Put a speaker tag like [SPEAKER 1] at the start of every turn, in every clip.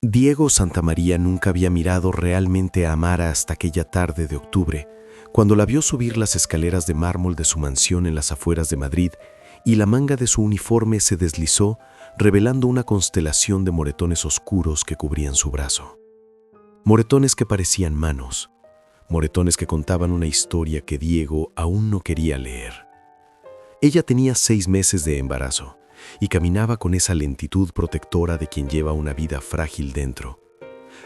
[SPEAKER 1] Diego Santamaría nunca había mirado realmente a Amara hasta aquella tarde de octubre, cuando la vio subir las escaleras de mármol de su mansión en las afueras de Madrid y la manga de su uniforme se deslizó, revelando una constelación de moretones oscuros que cubrían su brazo. Moretones que parecían manos, moretones que contaban una historia que Diego aún no quería leer. Ella tenía 6 meses de embarazo y caminaba con esa lentitud protectora de quien lleva una vida frágil dentro.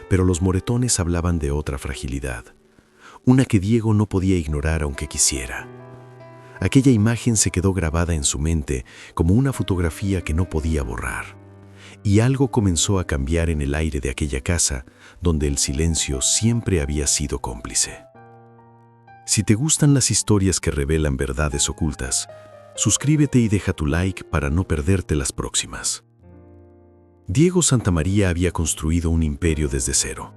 [SPEAKER 1] Pero los moretones hablaban de otra fragilidad, una que Diego no podía ignorar aunque quisiera. Aquella imagen se quedó grabada en su mente como una fotografía que no podía borrar. Y algo comenzó a cambiar en el aire de aquella casa, donde el silencio siempre había sido cómplice. Si te gustan las historias que revelan verdades ocultas, suscríbete y deja tu like para no perderte las próximas. Diego Santamaría había construido un imperio desde cero.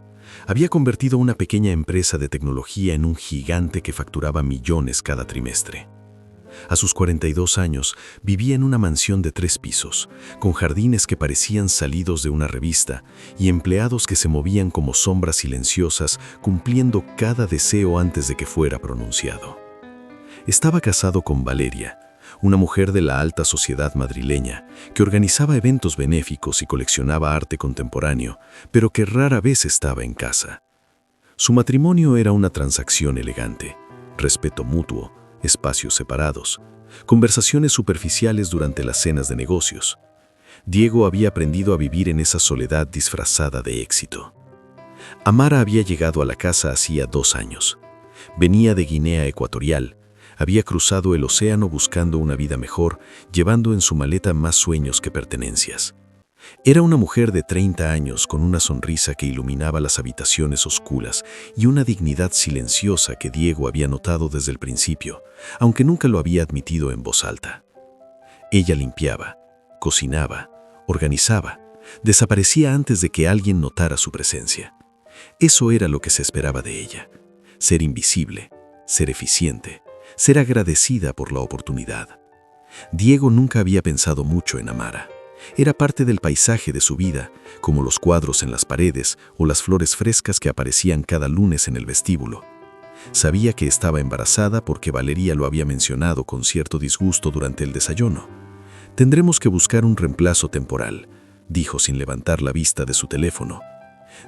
[SPEAKER 1] Había convertido una pequeña empresa de tecnología en un gigante que facturaba millones cada trimestre. A sus 42 años, vivía en una mansión de 3 pisos, con jardines que parecían salidos de una revista y empleados que se movían como sombras silenciosas, cumpliendo cada deseo antes de que fuera pronunciado. Estaba casado con Valeria, una mujer de la alta sociedad madrileña, que organizaba eventos benéficos y coleccionaba arte contemporáneo, pero que rara vez estaba en casa. Su matrimonio era una transacción elegante, respeto mutuo, espacios separados, conversaciones superficiales durante las cenas de negocios. Diego había aprendido a vivir en esa soledad disfrazada de éxito. Amara había llegado a la casa hacía 2 años. Venía de Guinea Ecuatorial. Había cruzado el océano buscando una vida mejor, llevando en su maleta más sueños que pertenencias. Era una mujer de 30 años con una sonrisa que iluminaba las habitaciones oscuras y una dignidad silenciosa que Diego había notado desde el principio, aunque nunca lo había admitido en voz alta. Ella limpiaba, cocinaba, organizaba, desaparecía antes de que alguien notara su presencia. Eso era lo que se esperaba de ella: ser invisible, ser eficiente, ser agradecida por la oportunidad. Diego nunca había pensado mucho en Amara. Era parte del paisaje de su vida, como los cuadros en las paredes o las flores frescas que aparecían cada lunes en el vestíbulo. Sabía que estaba embarazada porque Valeria lo había mencionado con cierto disgusto durante el desayuno. «Tendremos que buscar un reemplazo temporal», dijo sin levantar la vista de su teléfono.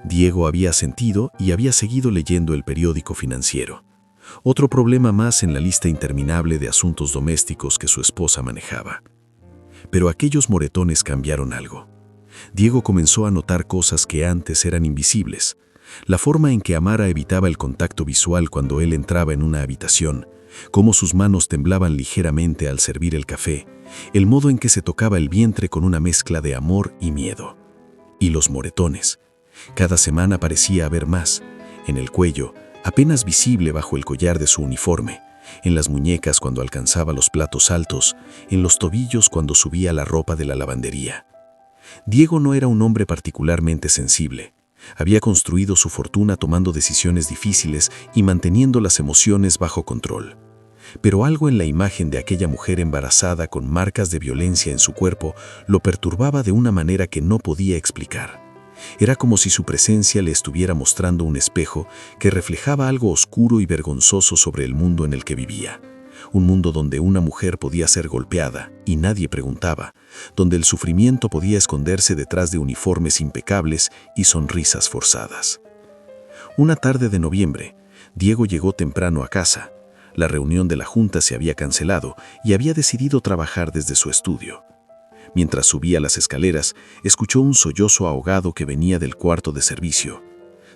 [SPEAKER 1] Diego había asentido y había seguido leyendo el periódico financiero. Otro problema más en la lista interminable de asuntos domésticos que su esposa manejaba. Pero aquellos moretones cambiaron algo. Diego comenzó a notar cosas que antes eran invisibles. La forma en que Amara evitaba el contacto visual cuando él entraba en una habitación, cómo sus manos temblaban ligeramente al servir el café, el modo en que se tocaba el vientre con una mezcla de amor y miedo. Y los moretones. Cada semana parecía haber más. En el cuello, apenas visible bajo el collar de su uniforme, en las muñecas cuando alcanzaba los platos altos, en los tobillos cuando subía la ropa de la lavandería. Diego no era un hombre particularmente sensible. Había construido su fortuna tomando decisiones difíciles y manteniendo las emociones bajo control. Pero algo en la imagen de aquella mujer embarazada con marcas de violencia en su cuerpo lo perturbaba de una manera que no podía explicar. Era como si su presencia le estuviera mostrando un espejo que reflejaba algo oscuro y vergonzoso sobre el mundo en el que vivía. Un mundo donde una mujer podía ser golpeada y nadie preguntaba, donde el sufrimiento podía esconderse detrás de uniformes impecables y sonrisas forzadas. Una tarde de noviembre, Diego llegó temprano a casa. La reunión de la junta se había cancelado y había decidido trabajar desde su estudio. Mientras subía las escaleras, escuchó un sollozo ahogado que venía del cuarto de servicio.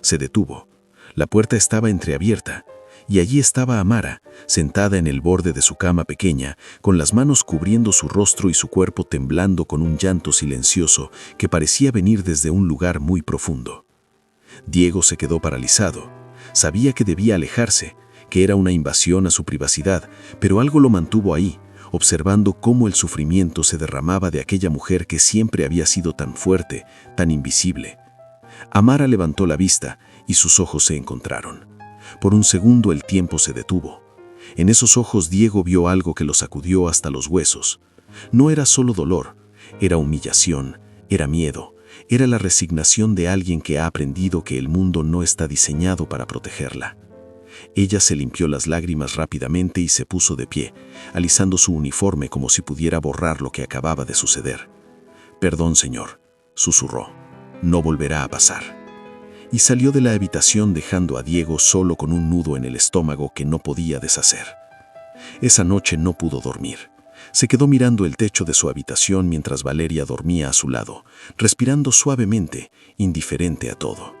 [SPEAKER 1] Se detuvo. La puerta estaba entreabierta, y allí estaba Amara, sentada en el borde de su cama pequeña, con las manos cubriendo su rostro y su cuerpo temblando con un llanto silencioso que parecía venir desde un lugar muy profundo. Diego se quedó paralizado. Sabía que debía alejarse, que era una invasión a su privacidad, pero algo lo mantuvo ahí, observando cómo el sufrimiento se derramaba de aquella mujer que siempre había sido tan fuerte, tan invisible. Amara levantó la vista y sus ojos se encontraron. Por un segundo el tiempo se detuvo. En esos ojos Diego vio algo que lo sacudió hasta los huesos. No era solo dolor, era humillación, era miedo, Era la resignación de alguien que ha aprendido que el mundo no está diseñado para protegerla. Ella se limpió las lágrimas rápidamente y se puso de pie, alisando su uniforme como si pudiera borrar lo que acababa de suceder. «Perdón, señor», susurró. «No volverá a pasar». Y salió de la habitación dejando a Diego solo con un nudo en el estómago que no podía deshacer. Esa noche no pudo dormir. Se quedó mirando el techo de su habitación mientras Valeria dormía a su lado, respirando suavemente, indiferente a todo.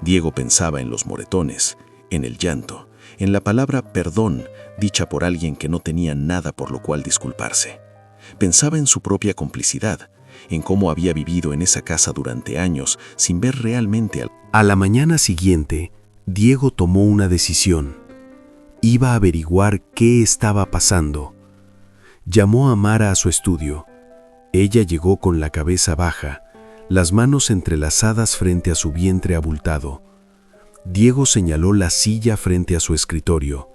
[SPEAKER 1] Diego pensaba en los moretones, en el llanto, en la palabra perdón dicha por alguien que no tenía nada por lo cual disculparse. Pensaba en su propia complicidad, en cómo había vivido en esa casa durante años sin ver realmente A la mañana siguiente, Diego tomó una decisión. Iba a averiguar qué estaba pasando. Llamó a Mara a su estudio. Ella llegó con la cabeza baja, las manos entrelazadas frente a su vientre abultado. Diego señaló la silla frente a su escritorio.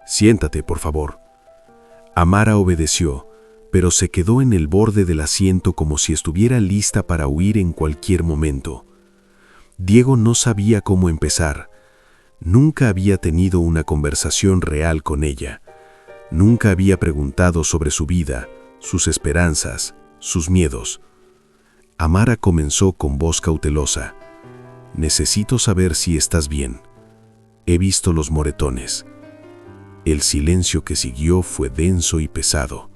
[SPEAKER 1] «Siéntate, por favor». Amara obedeció, pero se quedó en el borde del asiento como si estuviera lista para huir en cualquier momento. Diego no sabía cómo empezar. Nunca había tenido una conversación real con ella. Nunca había preguntado sobre su vida, sus esperanzas, sus miedos. Amara comenzó con voz cautelosa. «Necesito saber si estás bien. He visto los moretones». El silencio que siguió fue denso y pesado.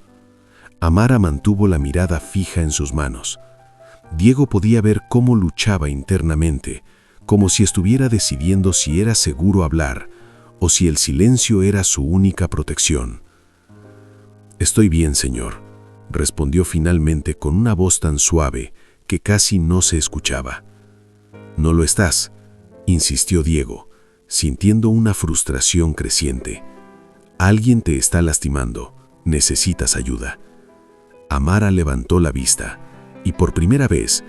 [SPEAKER 1] Amara mantuvo la mirada fija en sus manos. Diego podía ver cómo luchaba internamente, como si estuviera decidiendo si era seguro hablar o si el silencio era su única protección. «Estoy bien, señor», respondió finalmente con una voz tan suave que casi no se escuchaba. «No lo estás», insistió Diego, sintiendo una frustración creciente. «Alguien te está lastimando. Necesitas ayuda». Amara levantó la vista, y por primera vez,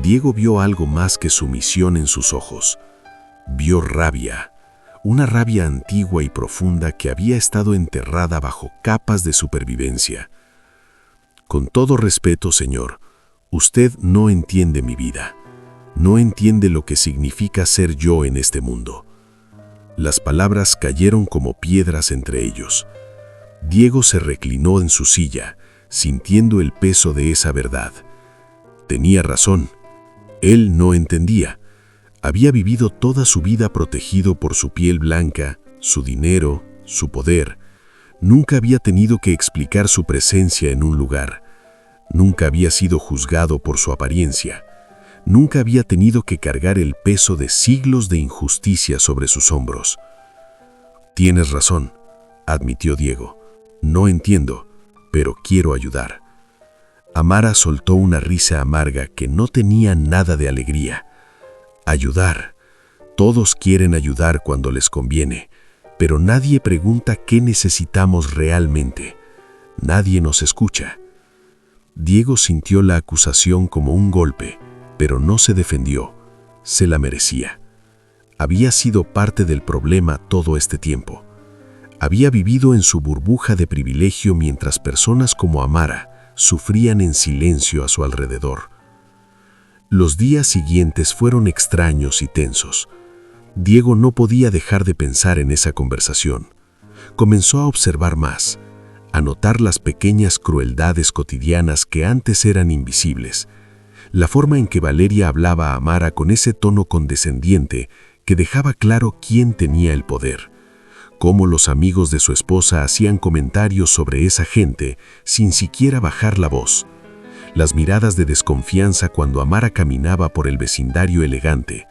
[SPEAKER 1] Diego vio algo más que sumisión en sus ojos. Vio rabia, una rabia antigua y profunda que había estado enterrada bajo capas de supervivencia. «Con todo respeto, señor, usted no entiende mi vida. No entiende lo que significa ser yo en este mundo». Las palabras cayeron como piedras entre ellos. Diego se reclinó en su silla, sintiendo el peso de esa verdad. Tenía razón. Él no entendía. Había vivido toda su vida protegido por su piel blanca, su dinero, su poder. Nunca había tenido que explicar su presencia en un lugar. Nunca había sido juzgado por su apariencia. Nunca había tenido que cargar el peso de siglos de injusticia sobre sus hombros. «Tienes razón», admitió Diego. «No entiendo, pero quiero ayudar». Amara soltó una risa amarga que no tenía nada de alegría. Ayudar. Todos quieren ayudar cuando les conviene, pero nadie pregunta qué necesitamos realmente. Nadie nos escucha. Diego sintió la acusación como un golpe, pero no se defendió. Se la merecía. Había sido parte del problema todo este tiempo. Había vivido en su burbuja de privilegio mientras personas como Amara sufrían en silencio a su alrededor. Los días siguientes fueron extraños y tensos. Diego no podía dejar de pensar en esa conversación. Comenzó a observar más, a notar las pequeñas crueldades cotidianas que antes eran invisibles. La forma en que Valeria hablaba a Amara con ese tono condescendiente que dejaba claro quién tenía el poder. Cómo los amigos de su esposa hacían comentarios sobre esa gente sin siquiera bajar la voz. Las miradas de desconfianza cuando Amara caminaba por el vecindario elegante.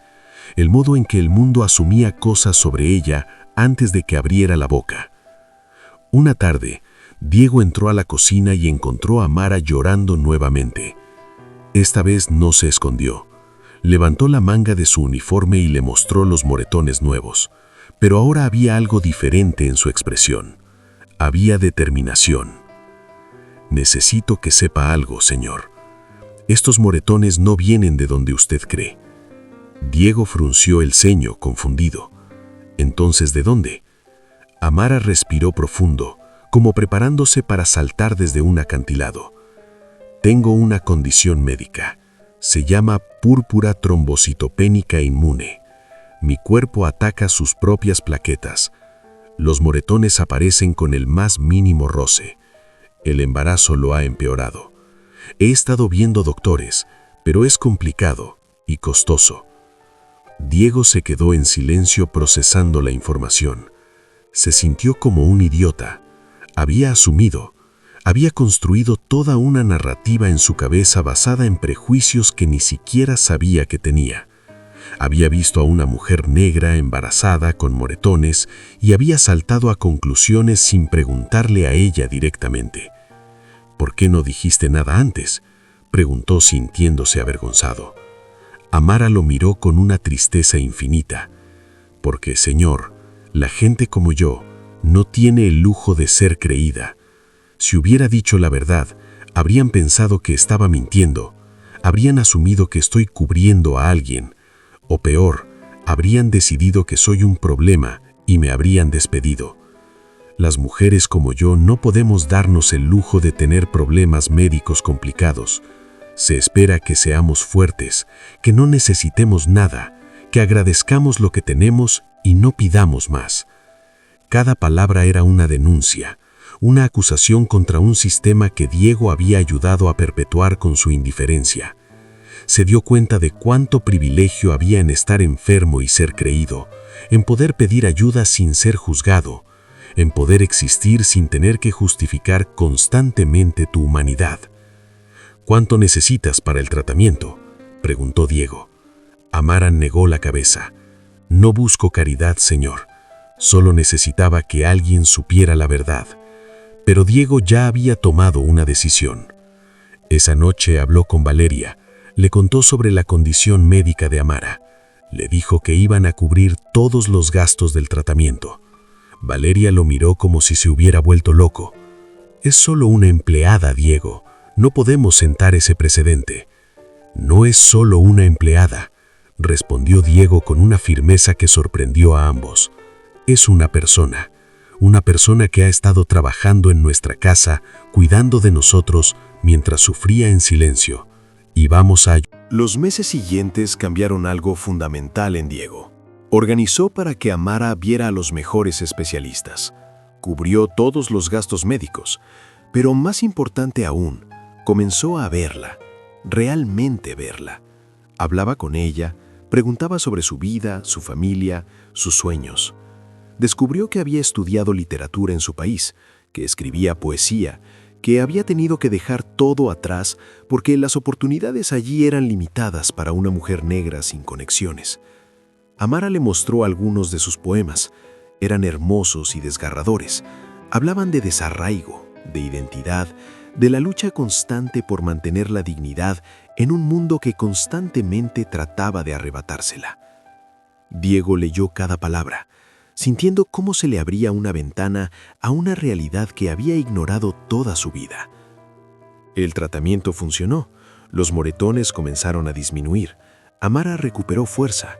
[SPEAKER 1] El modo en que el mundo asumía cosas sobre ella antes de que abriera la boca. Una tarde, Diego entró a la cocina y encontró a Amara llorando nuevamente. Esta vez no se escondió. Levantó la manga de su uniforme y le mostró los moretones nuevos. Pero ahora había algo diferente en su expresión. Había determinación. «Necesito que sepa algo, señor. Estos moretones no vienen de donde usted cree». Diego frunció el ceño, confundido. «¿Entonces de dónde?» Amara respiró profundo, como preparándose para saltar desde un acantilado. «Tengo una condición médica.
[SPEAKER 2] Se llama púrpura trombocitopénica inmune. Mi cuerpo ataca sus propias plaquetas. Los moretones aparecen con el más mínimo roce. El embarazo lo ha empeorado. He estado viendo doctores, pero es complicado y costoso. Diego se quedó en silencio procesando la información. Se sintió como un idiota. Había construido toda una narrativa en su cabeza basada en prejuicios que ni siquiera sabía que tenía. Había visto a una mujer negra embarazada con moretones y había saltado a conclusiones sin preguntarle a ella directamente. «¿Por qué no dijiste nada antes?», preguntó sintiéndose avergonzado. Amara lo miró con una tristeza infinita. «Porque, señor, la gente como yo no tiene el lujo de ser creída. Si hubiera dicho la verdad, habrían pensado que estaba mintiendo, habrían asumido que estoy cubriendo a alguien, o peor, habrían decidido que soy un problema y me habrían despedido. Las mujeres como yo no podemos darnos el lujo de tener problemas médicos complicados. Se espera que seamos fuertes, que no necesitemos nada, que agradezcamos lo que tenemos y no pidamos más». Cada palabra era una denuncia, una acusación contra un sistema que Diego había ayudado a perpetuar con su indiferencia. Se dio cuenta de cuánto privilegio había en estar enfermo y ser creído, en poder pedir ayuda sin ser juzgado, en poder existir sin tener que justificar constantemente tu humanidad. «¿Cuánto necesitas para el tratamiento?», preguntó Diego. Amara negó la cabeza. «No busco caridad, señor. Solo necesitaba que alguien supiera la verdad». Pero Diego ya había tomado una decisión. Esa noche habló con Valeria, le contó sobre la condición médica de Amara. Le dijo que iban a cubrir todos los gastos del tratamiento. Valeria lo miró como si se hubiera vuelto loco. «Es solo una empleada, Diego. No podemos sentar ese precedente». «No es solo una empleada», respondió Diego con una firmeza que sorprendió a ambos. «Es una persona que ha estado trabajando en nuestra casa, cuidando de nosotros mientras sufría en silencio. Y vamos a...».
[SPEAKER 1] Los meses siguientes cambiaron algo fundamental en Diego. Organizó para que Amara viera a los mejores especialistas. Cubrió todos los gastos médicos, pero más importante aún, comenzó a verla, realmente verla. Hablaba con ella, preguntaba sobre su vida, su familia, sus sueños. Descubrió que había estudiado literatura en su país, que escribía poesía, que había tenido que dejar todo atrás porque las oportunidades allí eran limitadas para una mujer negra sin conexiones. Amara le mostró algunos de sus poemas. Eran hermosos y desgarradores. Hablaban de desarraigo, de identidad, de la lucha constante por mantener la dignidad en un mundo que constantemente trataba de arrebatársela. Diego leyó cada palabra, sintiendo cómo se le abría una ventana a una realidad que había ignorado toda su vida. El tratamiento funcionó, los moretones comenzaron a disminuir, Amara recuperó fuerza,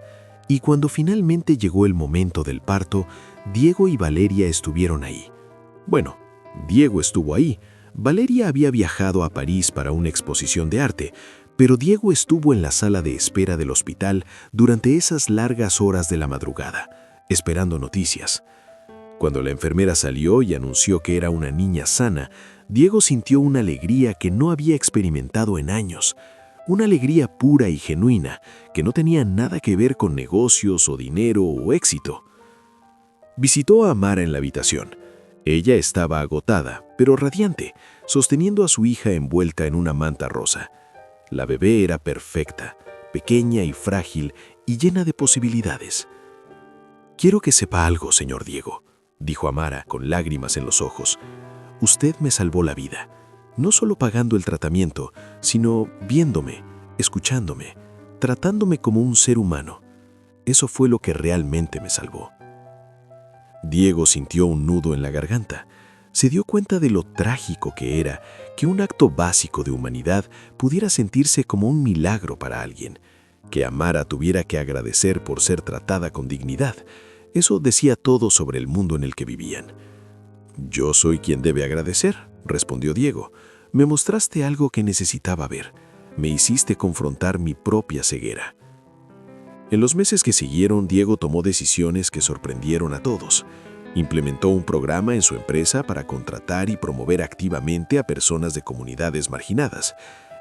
[SPEAKER 1] y cuando finalmente llegó el momento del parto, Diego y Valeria estuvieron ahí. Bueno, Diego estuvo ahí, Valeria había viajado a París para una exposición de arte, pero Diego estuvo en la sala de espera del hospital durante esas largas horas de la madrugada, esperando noticias. Cuando la enfermera salió y anunció que era una niña sana, Diego sintió una alegría que no había experimentado en años, una alegría pura y genuina que no tenía nada que ver con negocios o dinero o éxito. Visitó a Amara en la habitación. Ella estaba agotada, pero radiante, sosteniendo a su hija envuelta en una manta rosa. La bebé era perfecta, pequeña y frágil y llena de posibilidades. «Quiero que sepa algo, señor Diego», dijo Amara con lágrimas en los ojos. «Usted me salvó la vida, no solo pagando el tratamiento, sino viéndome, escuchándome, tratándome como un ser humano. Eso fue lo que realmente me salvó». Diego sintió un nudo en la garganta. Se dio cuenta de lo trágico que era que un acto básico de humanidad pudiera sentirse como un milagro para alguien, que Amara tuviera que agradecer por ser tratada con dignidad. Eso decía todo sobre el mundo en el que vivían. «Yo soy quien debe agradecer», respondió Diego. «Me mostraste algo que necesitaba ver. Me hiciste confrontar mi propia ceguera. En los meses que siguieron, Diego tomó decisiones que sorprendieron a todos. Implementó un programa en su empresa para contratar y promover activamente a personas de comunidades marginadas.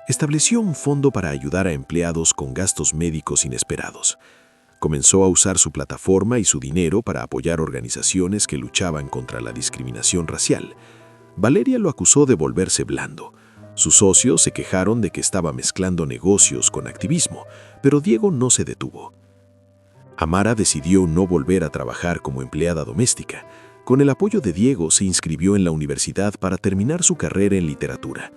[SPEAKER 1] Estableció un fondo para ayudar a empleados con gastos médicos inesperados. Comenzó a usar su plataforma y su dinero para apoyar organizaciones que luchaban contra la discriminación racial. Valeria lo acusó de volverse blando. Sus socios se quejaron de que estaba mezclando negocios con activismo, pero Diego no se detuvo. Amara decidió no volver a trabajar como empleada doméstica. Con el apoyo de Diego se inscribió en la universidad para terminar su carrera en literatura.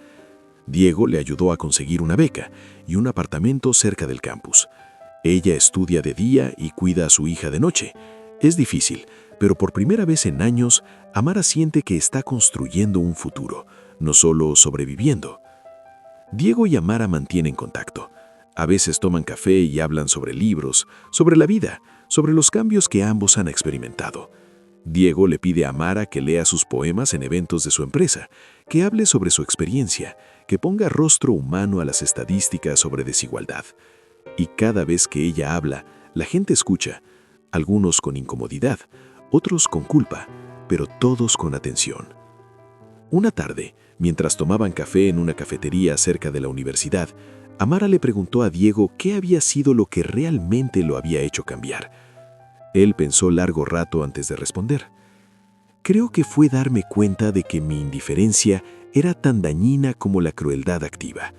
[SPEAKER 1] Diego le ayudó a conseguir una beca y un apartamento cerca del campus. Ella estudia de día y cuida a su hija de noche. Es difícil, pero por primera vez en años, Amara siente que está construyendo un futuro, no solo sobreviviendo. Diego y Amara mantienen contacto. A veces toman café y hablan sobre libros, sobre la vida, sobre los cambios que ambos han experimentado. Diego le pide a Amara que lea sus poemas en eventos de su empresa, que hable sobre su experiencia, que ponga rostro humano a las estadísticas sobre desigualdad. Y cada vez que ella habla, la gente escucha, algunos con incomodidad, otros con culpa, pero todos con atención. Una tarde, mientras tomaban café en una cafetería cerca de la universidad, Amara le preguntó a Diego qué había sido lo que realmente lo había hecho cambiar. Él pensó largo rato antes de responder. Creo que fue darme cuenta de que mi indiferencia era tan dañina como la crueldad activa.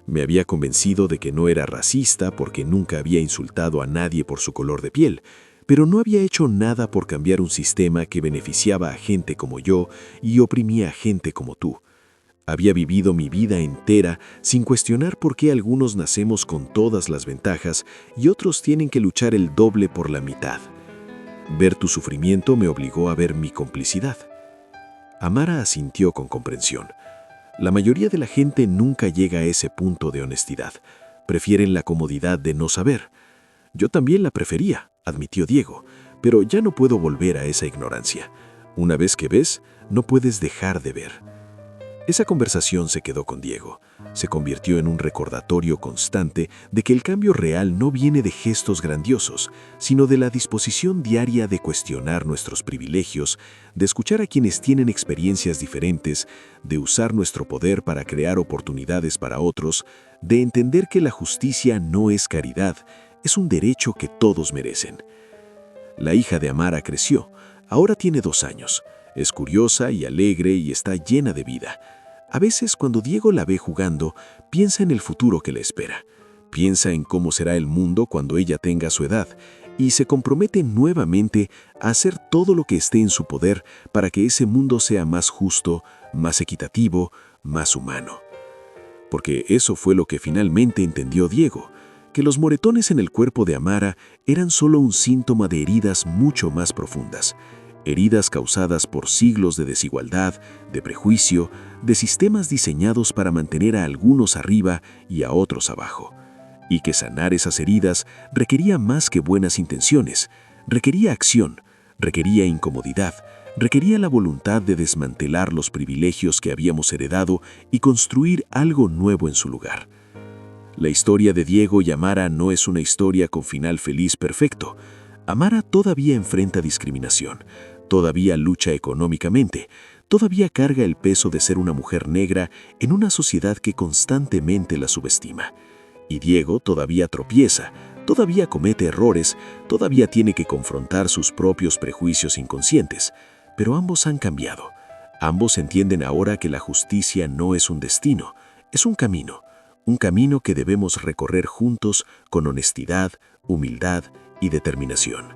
[SPEAKER 1] Me había convencido de que no era racista porque nunca había insultado a nadie por su color de piel, pero no había hecho nada por cambiar un sistema que beneficiaba a gente como yo y oprimía a gente como tú. Había vivido mi vida entera sin cuestionar por qué algunos nacemos con todas las ventajas y otros tienen que luchar el doble por la mitad. Ver tu sufrimiento me obligó a ver mi complicidad. Amara asintió con comprensión. La mayoría de la gente nunca llega a ese punto de honestidad. Prefieren la comodidad de no saber. Yo también la prefería, admitió Diego, pero ya no puedo volver a esa ignorancia. Una vez que ves, no puedes dejar de ver. Esa conversación se quedó con Diego. Se convirtió en un recordatorio constante de que el cambio real no viene de gestos grandiosos, sino de la disposición diaria de cuestionar nuestros privilegios, de escuchar a quienes tienen experiencias diferentes, de usar nuestro poder para crear oportunidades para otros, de entender que la justicia no es caridad, es un derecho que todos merecen. La hija de Amara creció. Ahora tiene 2 años. Es curiosa y alegre y está llena de vida. A veces, cuando Diego la ve jugando, piensa en el futuro que le espera. Piensa en cómo será el mundo cuando ella tenga su edad y se compromete nuevamente a hacer todo lo que esté en su poder para que ese mundo sea más justo, más equitativo, más humano. Porque eso fue lo que finalmente entendió Diego, que los moretones en el cuerpo de Amara eran solo un síntoma de heridas mucho más profundas. Heridas causadas por siglos de desigualdad, de prejuicio, de sistemas diseñados para mantener a algunos arriba y a otros abajo. Y que sanar esas heridas requería más que buenas intenciones, requería acción, requería incomodidad, requería la voluntad de desmantelar los privilegios que habíamos heredado y construir algo nuevo en su lugar. La historia de Diego y Amara no es una historia con final feliz perfecto. Amara todavía enfrenta discriminación, todavía lucha económicamente, todavía carga el peso de ser una mujer negra en una sociedad que constantemente la subestima. Y Diego todavía tropieza, todavía comete errores, todavía tiene que confrontar sus propios prejuicios inconscientes. Pero ambos han cambiado. Ambos entienden ahora que la justicia no es un destino, es un camino que debemos recorrer juntos con honestidad, humildad y determinación.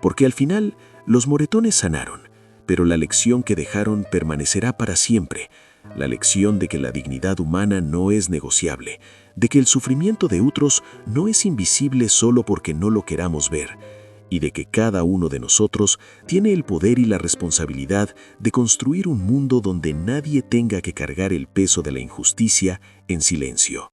[SPEAKER 1] Porque al final, los moretones sanaron, pero la lección que dejaron permanecerá para siempre. La lección de que la dignidad humana no es negociable, de que el sufrimiento de otros no es invisible solo porque no lo queramos ver, y de que cada uno de nosotros tiene el poder y la responsabilidad de construir un mundo donde nadie tenga que cargar el peso de la injusticia en silencio.